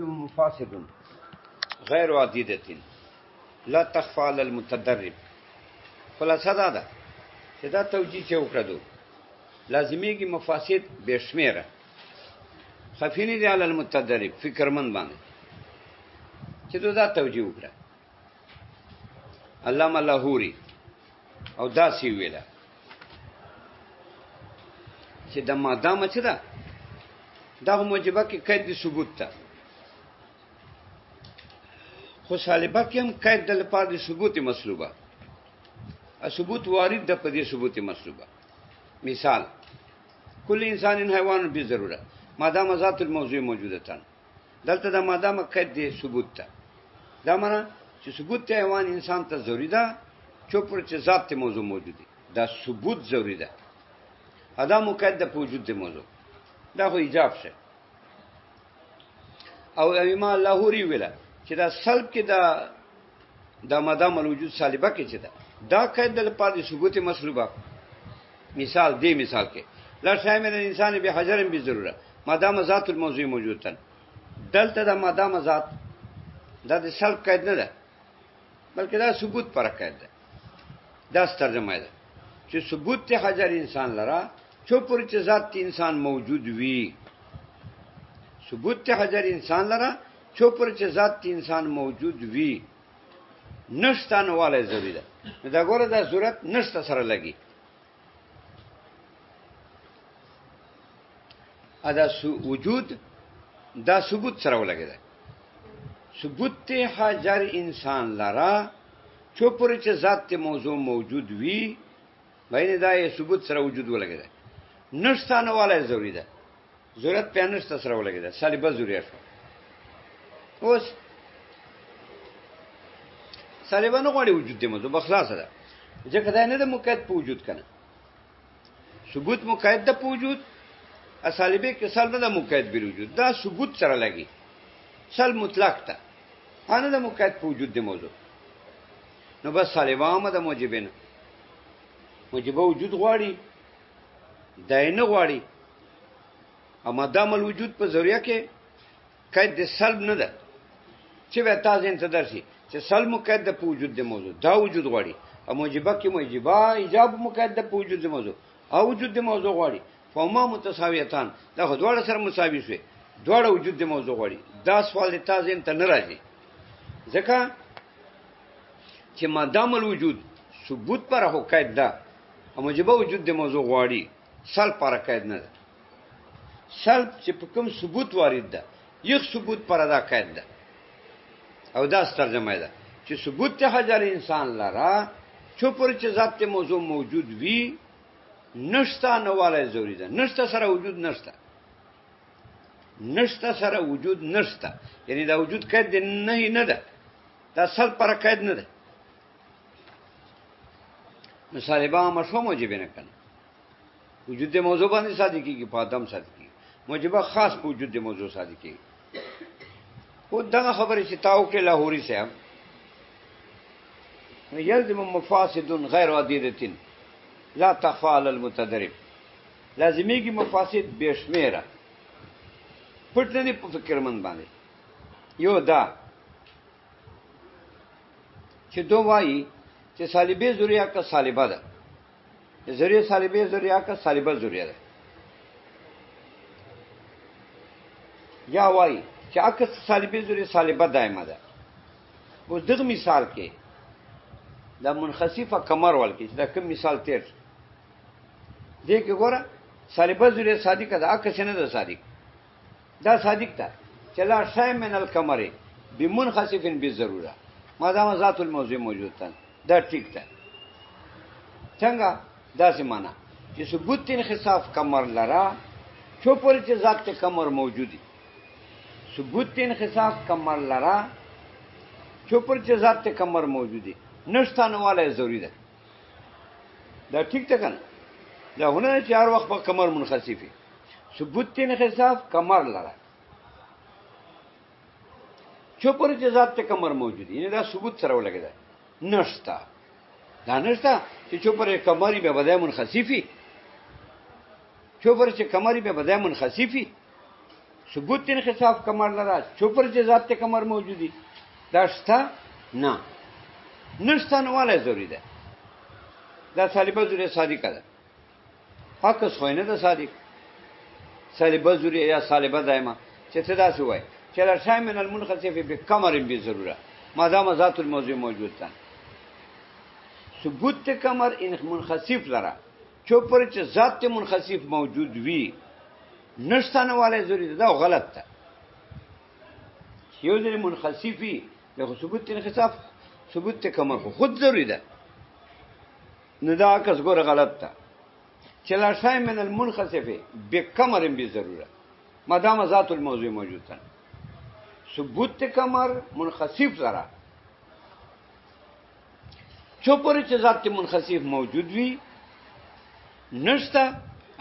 مفاسد غیر عدیدة لا تخفى على المتدرب خلاصه ده چې دا توجیه چې وکړو لازمیږي مفاسد بشمیره خفینی دی علی المتدرب فکرمند باندې چې دا توجیه وکړه علامه لاهوري او دا سی ویله چې د مادامه چې ده دا موجبه کې قید ثبوت ده خو سالبه کې هم قید د لپاره د ثبوت مسلوبه ثبوت وارد ده په دې ثبوت مسلوبه مثال کل انسان حیوان به ضروره مادام ذات الموضوع موجوده تن دلته د مادام قید دی ثبوت ده دا معنی چې ثبوت حیوان انسان ته ضروری ده چوپر چې ذات موضوع موجودي دا ثبوت ضروری ده ادا مقید په وجود د موضوع دا خو ایجاب شه او امام لاهوري ویلا چې دا سلب کې دا مادام الوجود سالبه کې چې دا قید د لپاره ثبوت مسلوبه مثال دی مثال کې لا شامل انسان به حجر به ضروره مادام ذات الموضوع موجود تن دلته دا مادام ذات دا د سلب قید نه ده بلکې دا ثبوت پر قید ده دا ترجمه ده چې ثبوت ته حجر انسان لرا چوپر چې ذات انسان موجود وي ثبوت ته حجر انسان لرا چوپر چې ذات انسان موجود وي نشتانه والے ضروری ده دا ګوره دا صورت نشته سره لګي ادا وجود دا ثبوت سره ولګي ده ثبوت ته حجر انسان لرا چوپر چې ذات موضوع موجود وي باندې دا یې ثبوت سره وجود ولګي ده نشتانه والے ضروری ده ضرورت په نشته سره ولګي ده سالبه ضرورت اوس سالبه نه غواړي وجود دې موضوع بخلاصه ده ځکه دا نه د مقید په وجود کنه ثبوت مقید ده په وجود اسالبه کې سال نه د مقید به وجود دا ثبوت سره لګي سال مطلق ده انه د مقید په وجود دې موضوع نو بس سالبه هم د موجبینه موجبه وجود غواړي داینه غواړي اما دام الوجود په ذریعہ کې قید د سلب نه ده چې به تاسو انتظار شي چې سلب مقید د وجود د موضوع دا وجود غواړي او موجبه کې موجبه ایجاب مقید د وجود د موضوع او وجود د موضوع غواړي فهما متساویتان دا خدواړه سره مساوي شوي دواړه وجود د موضوع غواړي دا سوال تاسو ته نه راځي ځکه چې مادام الوجود ثبوت پر هو قید ده او موجبه وجود د موضوع غواړي سلب پر قید نه ده سلب چې په کوم ثبوت وارد ده یک ثبوت پر ادا قید ده او دا ترجمه ده چې ثبوت ته حجر انسان لرا چوپر چې ذات موضوع موجود وي نشتا نه والے ضروری ده نشتا سره وجود نشتا نشتا سره وجود نشتا یعنی دا وجود قید نه ده دا سلب پر قید نه ده مثال به مشو موجب نه کنه وجود د موضوع باندې ساده کیږي په ادم ساده کیږي موجبه خاص په وجود د موضوع ساده کیږي او دا خبره چې تاو کې لاهوري صاحب یلزم مفاسد غیر عدیدة لا تخفى على المتدرب لازمیږي مفاسد بشمیره پټ نه په فکرمن باندې یو دا چې دوه وایي چې سالبه ذریعہ کا سالبه ده ذریعہ سالبه ذریعہ کا سالبه ذریعہ ده یا وایي چې عکس سالبه ذریعہ سالبه دائمه ده اوس دغه مثال کې دا منخسفه کمر ول کې دا کوم مثال تیر دې کې ګوره سالبه ذریعہ صادق ده عکس نه ده صادق دا صادق ده چې لا شای من الکمر بمنخسف بالضروره ما دام ذات الموضوع موجود ده دا ٹھیک ده څنګه دا سمانا چې ثبوت انخساف کمر لرا چوپر چې ذات ته کمر موجودي ثبوت انخساف کمر لرا چوپر چې ذات ته کمر موجودي نشتانه والے ضروری ده دا ٹھیک ده کنه دا هونه چې هر وخت په کمر منخسفي ثبوت انخساف کمر لرا چوپر چې ذات ته کمر موجودي یعنی دا ثبوت سره ولګی ده نشتا دا نشتا چې چوپر کمری به بدای منخسفي چوپر چې کمری به بدای منخسفي ثبوت انخصاف کمر لرا چوپر چې ذات کمر موجودی دا شته نه نشته نواله ضروری ده دا سالبه ضروری صادقه ده حق خوینه ده صادق سالبه ضروری یا سالبه دایمه چې څه دا شوی چې لا شای من المنخسف بکمر بضروره ما دام ذات الموضوع موجود ده ثبوت کمر ان منخسف لرا چوپر چې ذات منخسف موجود وی نشته نواله ضروری ده او غلط ده یو ځل منخسفی له ثبوت انخصاف ثبوت کمر خود ضروری ده نه دا کس ګوره غلط ده چې لا شای من المنخسف بکمر بضروره ما دام ذات الموضوع موجود ده ثبوت کمر منخسف لرا چوپر چې ذات منخسف موجود وی نشته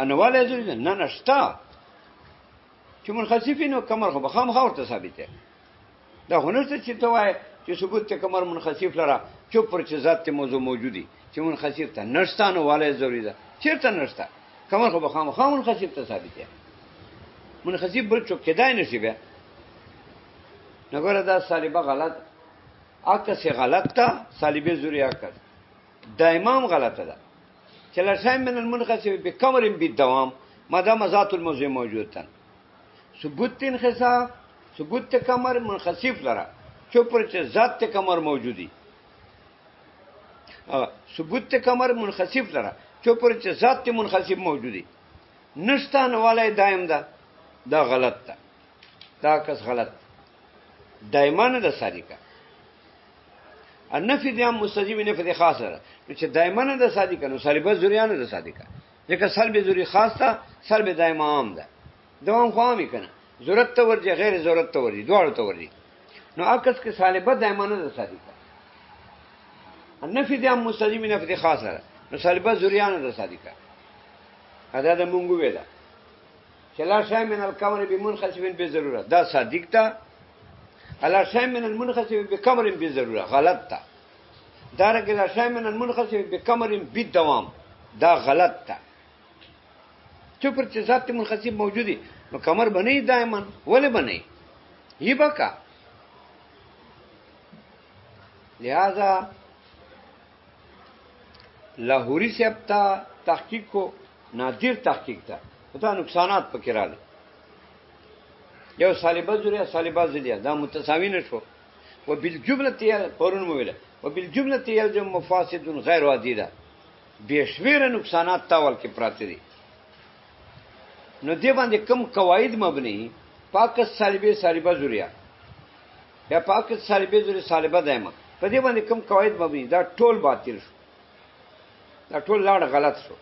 انواله ضروری ده نه نشته چې منخسفین او کمر خو بخام خاورته ثابته دا هنرته چې توای چې ثبوت کمر منخسف لرا چوپر چې ذات موضوع موجودی چې منخسف ته نشته انواله ضروری ده چیرته نشته کمر خو بخام منخسف ته ثابته منخسف بل څه کېدای نشي به نګوره دا صالبه غلط عکس غلط ده صالبه ضروری عکس دایمام غلطه ده چې لا شای من المنخسف بکمر بالدوام ما دام ذات الموضوع موجود ده ثبوت انخصاف ثبوت کمر منخسف لرا چوپر چې ذات کمر موجودی ثبوت کمر منخسف لرا چوپر چې ذات منخسف موجودی نشته نواله دائم ده دا غلط ده دا کس غلط دایمانه ده صادقه النفي دیم مستجیب نفي خاصه چې دایمانه ده صادقه نو سالبه ذریانه ده صادقه ځکه سلب ذری خاص ده سلب دائم عام ده دوام خو عامي کنه ضرورت ته ورځي غیر ضرورت ته ورځي دواړو ته ورځي نو عکس کې سالبه دایمانه ده صادقه النفي دیم مستجیب نفي خاصه نو سالبه ذریانه ده صادقه ادا د مونږ ویلا چلا شای من الکمر بمنخسف بضروره دا صادق ده الا شای من المنخسف بکمر بضروره غلط ده دارنګه لا شای من المنخسف بکمر بالدوام دا غلط ده چوپر چې ذات منخسف موجودی نو کمر بنئ دائما ولې بنئ یہ بکا لہذا لاہوری سے اب تا تحقیق کو نادر تحقیق تھا پتہ نقصانات پکې راغلي یو صالبه ذریعہ صالبه ذریعہ دا متساوی نشو وبالجمله پرون ویل وبالجمله يلزم مفاسد غیر عادیه بشویر نقصانات تاول کې پراته دي نو دې باندې کم قواعد مبني پاک صالبه صالبه ذریعہ یا پاک صالبه ذریعہ صالبه دایمه په دې باندې کم قواعد مبني دا ټول باطل شو دا ټول لاړ غلط شو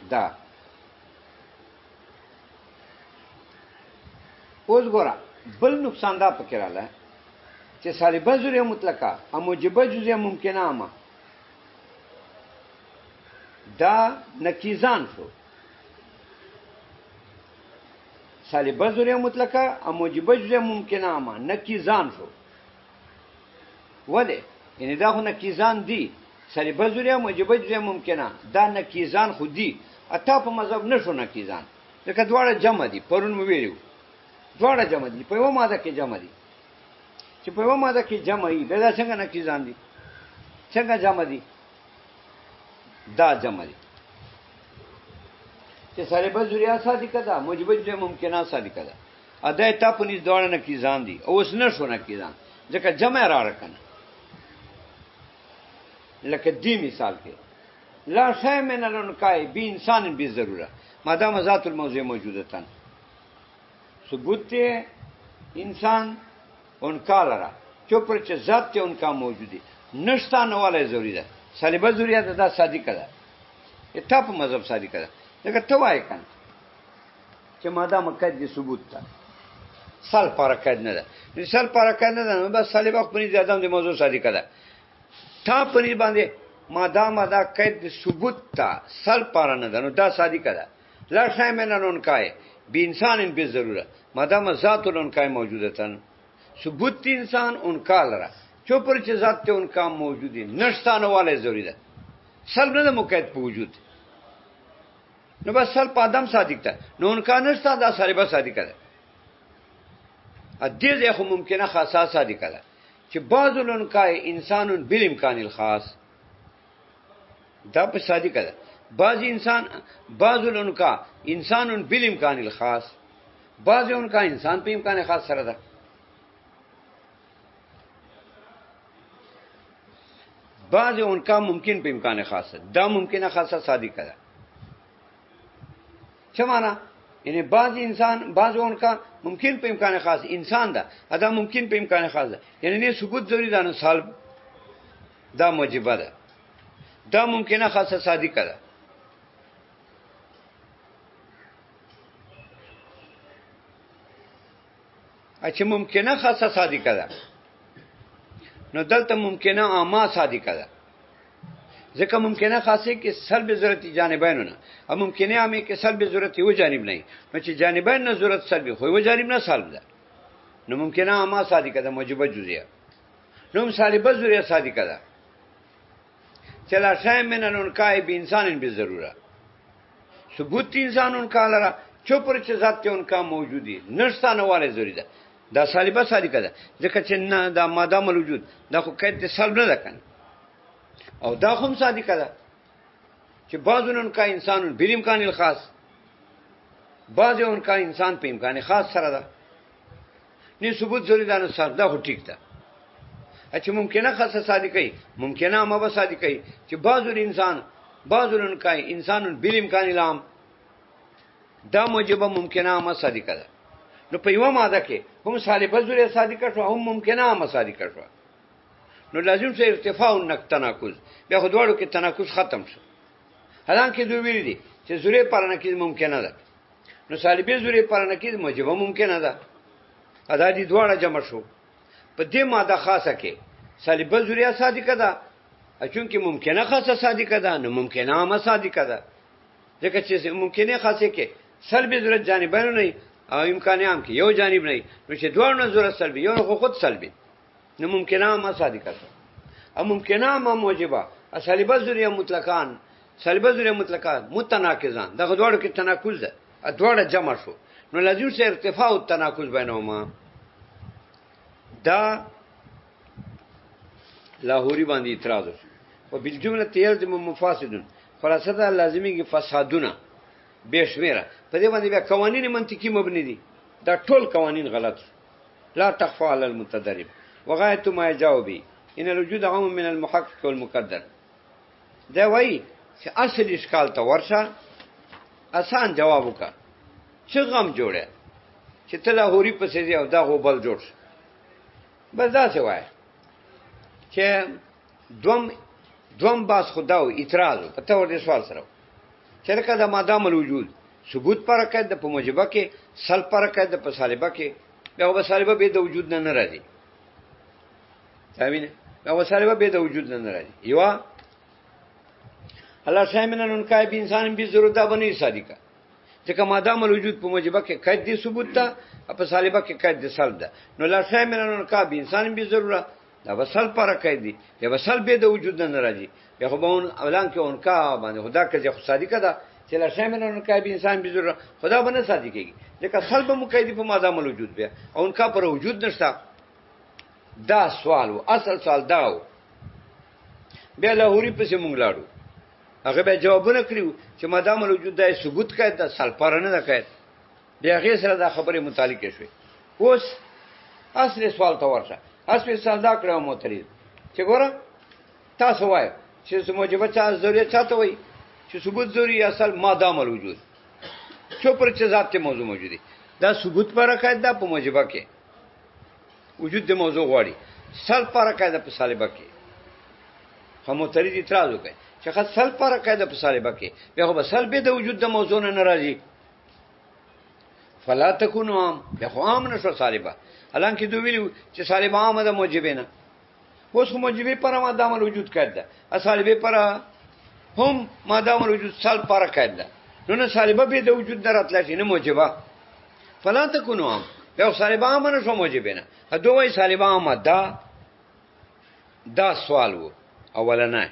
دا اوس ګورا بل نقصان دا پکې رااله چې صالبه ذریعہ مطلقه او موجبه جزئیه ممکنه اما دا نقیزان شو صالبه ذریعہ مطلقه او موجبه جزئیه ممکنه اما نقیزان شو وله یعنی دا خو نقیزان دي صالبه ذریعہ موجبه جزئیه ممکنه دا نقیزان خو دي اته په مذهب نشو نقیزان ځکه دواړه جمع دي پرون مو ویلو دواړه جمع دي په یو ماده کې جمع دي چې په یو ماده کې جمع وي دا څنګه نقیزان دي څنګه جمع دي دا جمع دي چې صالبه ذریعہ صادقه ده موجبه جزئیه ممکنه صادقه ده ادا ته په نس دواړه نقیزان دي او اوس نشو نقیزان ځکه جمع را رکنه لکه دی مثال کې لا شای من الانکای بی انسان بی ضروره ما دام ذات الموضوع موجودتن ثبوت انسان انکا لرا چوپر چې ذات ته انکا موجودی نشتا نواله ضروری ده صالبه ذریعہ ده صادقه ده ته په مذهب صادقه ده دغه ته وای کنه چې ما دام قید دي ثبوت ده سال پر قید نه ده مثال پر قید نه ده بس صالبه خپل زیاده د موضوع صادقه ده تا پنځ باندې ما دا قید ثبوت تا سل پر نه ده نو دا صادقه ده لا شای من الانکای بی انسان بی ضروره ما دام ذات الانکای موجودتن ثبوت انسان انکا لرا چوپر چې ذات ته انکا موجودی نشتانه والے ضروری ده سلب نه مقید په وجود نو بس سل پادم صادق ده نو انکا نشتا دا سالبه صادق ده ادې ځای خو ممکنه خاصه صادق ده چې بعض الانکا انسان بالامکان الخاص دا په صادق ده بعض الانکا انسان بالامکان الخاص بعض انکا انسان په امکان خاص سره ده بعض انکا ممکن په امکان خاص دا ممکنه خاصه صادق ده څه معنا یعنی بعض انکا ممکن په امکان خاص انسان ده ادا ممکن په امکان خاص ده یعنی نه ثبوت ضروری ده نه سال دا موجبه ده دا ممکنه خاصه صادق ده اچھا ممکنه خاصه صادق ده نو دلته ممکنه عامه صادق ده ځکه ممکنه خاصه کې سلب ضرورت جانبین نه او ممکنه عامه کې سلب ضرورت یو جانب نه نو چې جانبین نه ضرورت سلب خو یو جانب نه سلب ده نو ممکنه عامه صادق ده موجبه جزئیه نو سالبه جزئیه صادق ده چلا شای من انکای به انسان به ضروره ثبوت انسان انکا لرا چوپر چې ذات انکا موجودی نشته نه والے ضروری ده دا سالبه صادق ده ځکه چې نه دا ماده موجود دا خو کته سلب نه ده کنه او دا هم صادق ده چې بعضون کا انسان بالامکان الخاص بعضون کا انسان په امکان خاص سره ده نه ثبوت ضروری ده نه سر دا خو ټیک ده اچھا ممکنه خاصه صادقای ممکنه ما به صادقای چې بعضون کا انسان بالامکان العام دا موجبه ممکنه ما صادقه ده نو په یو ماده کې هم سالبه ضروری صادقه شو هم ممکنه ما صادقه شو نو لازم سه ارتفاع او تناقض بیا خو دواړو کې تناقض ختم شو حالانکه دوی ویل دي چې ضروری پرانکیز ممکنه ده نو سالبه ضروری پرانکیز موجبه ممکنه ده ادا دي دواړه جمع شو په دې ماده خاصه کې سالبه ضروری صادقه ده چونکه ممکنه خاصه صادقه ده نو ممکنه ما صادقه ده ځکه چې ممکنه خاصه کې سلبي ضرورت جانبین نه او امکان عام کې یو جانب نه نو چې دوه نه ضرورت سلبي یو خو خود سلبي نو ممکنه ما صادقه ده او ممکنه ما موجبه سالبه ضروری مطلقاً سالبه ضروری مطلقاً متناقضان دا دوړو کې تناقض ده دوړه جمع شو نو لازم سه ارتفاع او تناقض بینهما دا لاهوري باندې اعتراض وشو او بالجمله يلزم مفاسدون خلاصه دا لازمي کې فسادونه بشمیره په دې باندې بیا قوانين منطقي مبني دي دا ټول قوانين غلط لا تخفى على المتدرب وغايه ما يجاوبي ان الوجود عام من المحقق والمقدر دا وایي چې اصل اشکال ته ورشه آسان جواب وکړه چې غم جوړه چې تلاهوري پسې دی او دا غوبل جوړ بس دا څه وایي چې دوم باس خداو اعتراض په تور دي سوال سره چرکه د ماده موجود ثبوت پر کده د په موجبه کې سل پر کده په سالبه کې به سالبه به د وجود نه راځي ځاوینه به سالبه به د وجود نه راځي یو الله شاملن انکای به انسان به ضرورت باندې صادقه ځکه ماده موجود په موجبه کې کده ثبوت ده په سالبه کې کده سلب ده نو الله شاملن انکای به انسان به ضرورت دا وصل پر کیدی یا وصل به د وجود نه راځي یا خو بهون اولان کې انکا باندې خدا کې خو صادقه ده چې لا شامل انکا به انسان به ضرورت خدا باندې صادقېږي ځکه سلب مقیدی په ماده موجود بیا او انکا پر وجود نشته دا سوال او اصل سوال دا بیا لاهوري پسې مونږ لاړو هغه به جوابونه کړیو چې ماده موجود ده ثبوت کړه د سل پر نه ده کړه بیا هغه سره دا خبره متعلق شوه اوس اصل سوال ته ورشه اصل ساده کړو معترض چې ګوره تاسو وایي چې موجبه چا ضرورت چاته وایي چې ثبوت ضروري اصل ماده موجود چوپر چې ذات موضوع موجودي دا ثبوت پر قاعده په موجبه کې وجود د موضوع غواړي سل پر قاعده په سالبه کې هم معترض اعتراض وکړي چې خاص سل پر قاعده په سالبه کې به هو سل به د وجود د موضوع نه ناراضي فلا تكونوا عام به عام نشو سالبه حالانکه دوی ویلو چې سالبه عام ده موجبه نه اوس موجبه پر ماده وجود کړه سالبه پر هم ماده وجود سل پر کړه نو نه سالبه به د وجود دراتل شي نه موجبه فلا تكونوا عام به سالبه عام نشو موجبه نه دوی سالبه عام دا سوال وو اولنه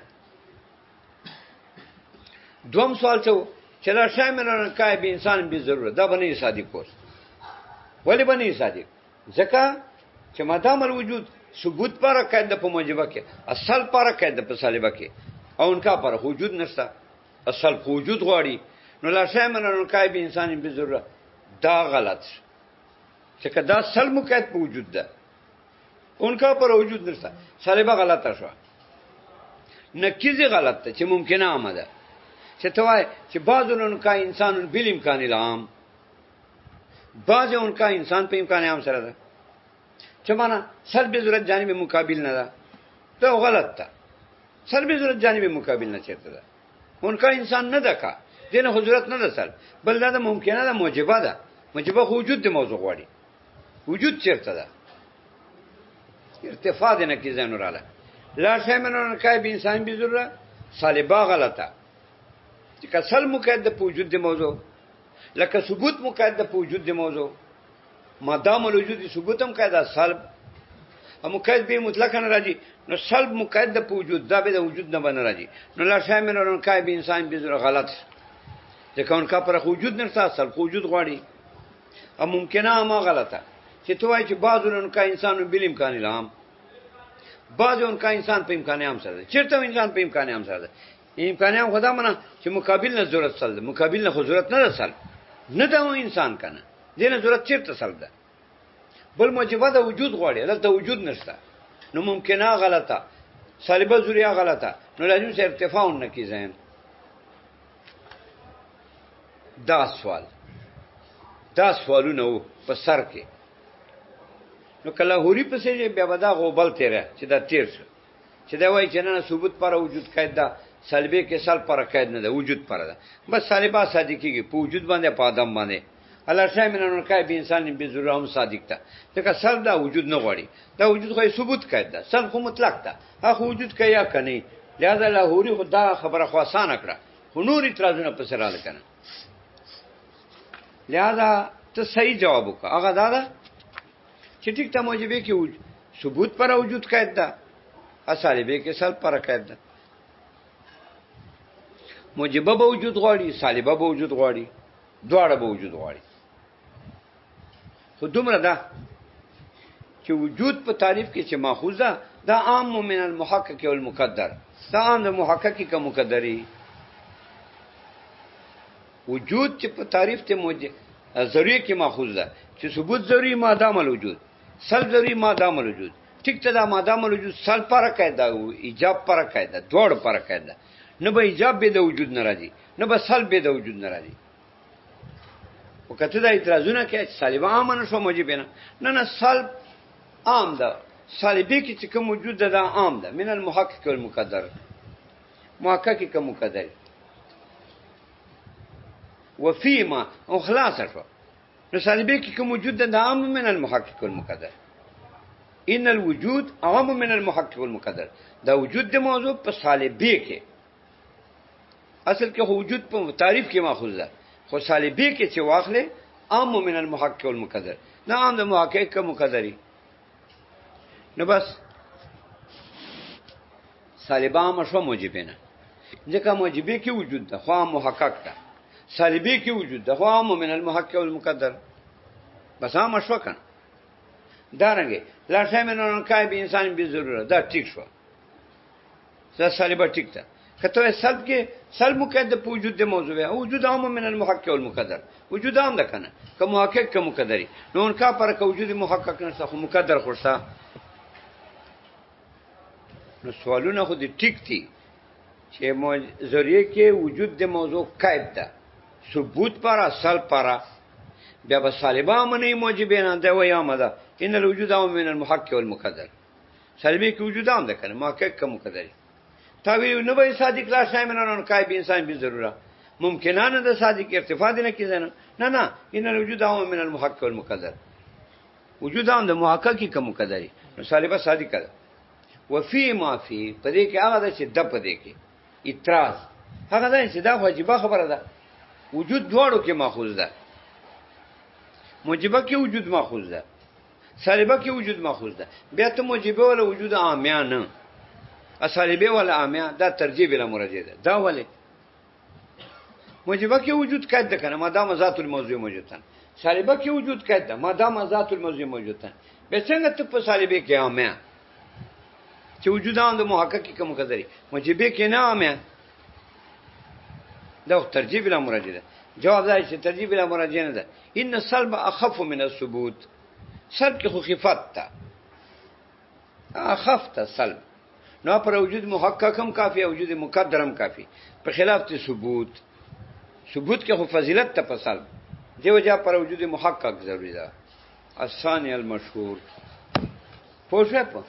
دوم سوال څه چې لا شامل الکای به انسان به ضرورت دا بنې صادق کوس ولی بنې صادق ځکه چې مدام الوجود ثبوت پر قاعده په موجبه کې اصل پر قاعده په سالبه کې او انکا پر وجود نشته اصل وجود غواړي نو لا شامل الکای به انسان به ضرورت دا غلط چې کدا اصل مقید په وجود ده انکا پر وجود نشته سالبه غلطه شو نکیزه غلط ده چې ممکنه آمده چې توای چې بعضون کا انسان بالامکان العام بعض اونکا انسان په امکان عام سره ده چې معنا سلب ضرورت جانب مقابل نه ده دا غلط ده سلب ضرورت جانب مقابل نه چیرته ده اونکا انسان نه ده کا دینه حضرت نه ده سل بل دا ممکنه ده موجبه ده موجبه وجود د موضوع غواړي وجود چیرته ده ارتفاع نه کی زنه رااله لا شامل کای به انسان به ضرورت سالبا غلطه چې کسل مقید په وجود د موضوع لکه ثبوت مقید په وجود د موضوع مادام الوجود ثبوت هم قاعده سلب هم مقید به مطلق نه راځي نو سلب مقید په وجود دا به د وجود نه بن راځي نو لا شامل ان کای به انسان به ضرورت غلط ځکه ان کا پر وجود نه تاسو وجود غواړي او ممکنه ما غلطه چې توای چې بعضون کا انسان بل امکان الهام بعضون کا انسان په امکان عام سره چیرته انسان په امکان عام سره امکان عام خدا منه چې مقابل نه ضرورت سل ده مقابل نه ضرورت نه رسل نه دا انسان کنه دینه ضرورت چیرته سل ده بل موجبه د وجود غواړي دلته وجود نشته نو ممکنه غلطه سالبه ذریعہ غلطه نو لازم سره ارتفاع نه کی ذهن دا سوالونه په سر کې نو کله هوري په سې بیا ودا غوبل تیرې چې دا تیر شو چې دا وایي چې نه ثبوت پر وجود قاعده سلبه کې سل پر قید نه ده وجود پر ده بس سالبه صادقيږي په وجود باندې په ادم باندې الله شامل کای به انسان به ضرور هم صادق ده ځکه سل دا وجود نه غواړي دا وجود خو ثبوت قید ده سل خو مطلق ده هغه وجود کیا کني لہذا لاهوري خدا خبره خو آسان کړه خو نور اعتراضونه په سره لکنه لہذا ته صحیح جواب وکړه هغه دا چې ټیک ته موجبه کې ثبوت پر وجود قید ده اصالبه کې سل پر قید ده موجبه به وجود غواړي سالبه به وجود غواړي دواړه به وجود غواړي خو دومره ده چې وجود په تعریف کې چې ماخوذه دا عام من المحقق والمقدر دا عام د محقق کا مقدری وجود چې په تعریف ته موجه ذریعہ کې ماخوذ ده چې ثبوت ذریعہ مادام الوجود سل ذریعہ مادام الوجود ټیک ته دا مادام الوجود سل پر قاعده او ایجاب پر قاعده دوړ پر قاعده نه به ایجاب به د وجود ناراضي نه به سلب به د وجود ناراضي وکته دا اعتراضونه کې سالبه عام شو موجب نه سلب عام ده سالبه کې چې کوم وجود ده دا عام ده من المحقق والمقدر محقق کا مقدر وفيما او خلاص شو نو سالبه کې کوم وجود ده عام من المحقق والمقدر ان الوجود عام من المحقق والمقدر دا وجود د موضوع په سالبه کې اصل کې وجود په تعریف کې ماخوذ ده خو سالبه کې چې واخلې عام من المحقق والمقدر نه عام د محقق کا مقدری نو بس سالبه عام شو موجبه نه ځکه موجبه کې وجود ده خو محقق ده سالبه کې وجود ده خو عام من المحقق والمقدر بس عام شو کنه دارنګه لا شامل کای به انسان به ضرورت دا ټیک شو سالبه ټیک ده کته سلب کې سلب مقید په وجود د موضوع او وجود عام من المحقق والمقدر وجود عام ده کنه که محقق که مقدری نو ان کا پر که وجود محقق نشته خو مقدر خورسا نو سوالونه خو دې ټیک دي چې ذریعہ کې وجود د موضوع قید ده ثبوت پر اصل پر بیا به سالبه منی موجبه نه ده ویا مده ان الوجود عام من المحقق والمقدر سلبی کې وجود عام ده کنه محقق که مقدری تاویل نو به صادق لا شاملن کای به انسان به ضروره ممکنانه د صادق ارتفاع نه کیږي نه ان الوجود عام من المحقق والمقدر وجود عام د محقق کی مقدری نو سالبه صادق ده وفي ما في پدې کې هغه چې د پدې کې اعتراض هغه ده چې دا واجبہ خبره ده وجود دواړو کې ماخوذ ده موجبه کې وجود ماخوذ ده سالبه کې وجود ماخوذ ده بیا ته موجبه ولا وجود عامیانه اصالبه ولا عامیا دا ترجیح بلا مرجع ده دا ولې موجبه کې وجود قید ده کنه ما دام ذات الموضوع موجودن سالبه کې وجود قید ده ما دام ذات الموضوع موجودن به څنګه ته په سالبه کې عامه چې وجودان د محقق کې کوم قدرې موجبه کې نه عامه دا ترجیح بلا مراجعه ده جواب دا چې ترجیح بلا مراجعه نه ده ان السلب اخف من الثبوت سلب کې خو خفت ده اخف ته سلب نو پر وجود محقق هم کافی وجود مقدر هم کافی په خلاف ته ثبوت کې خو فضیلت ته پسل دی وجہ پر وجود محقق ضروری ده الثاني المشهور پوښښ په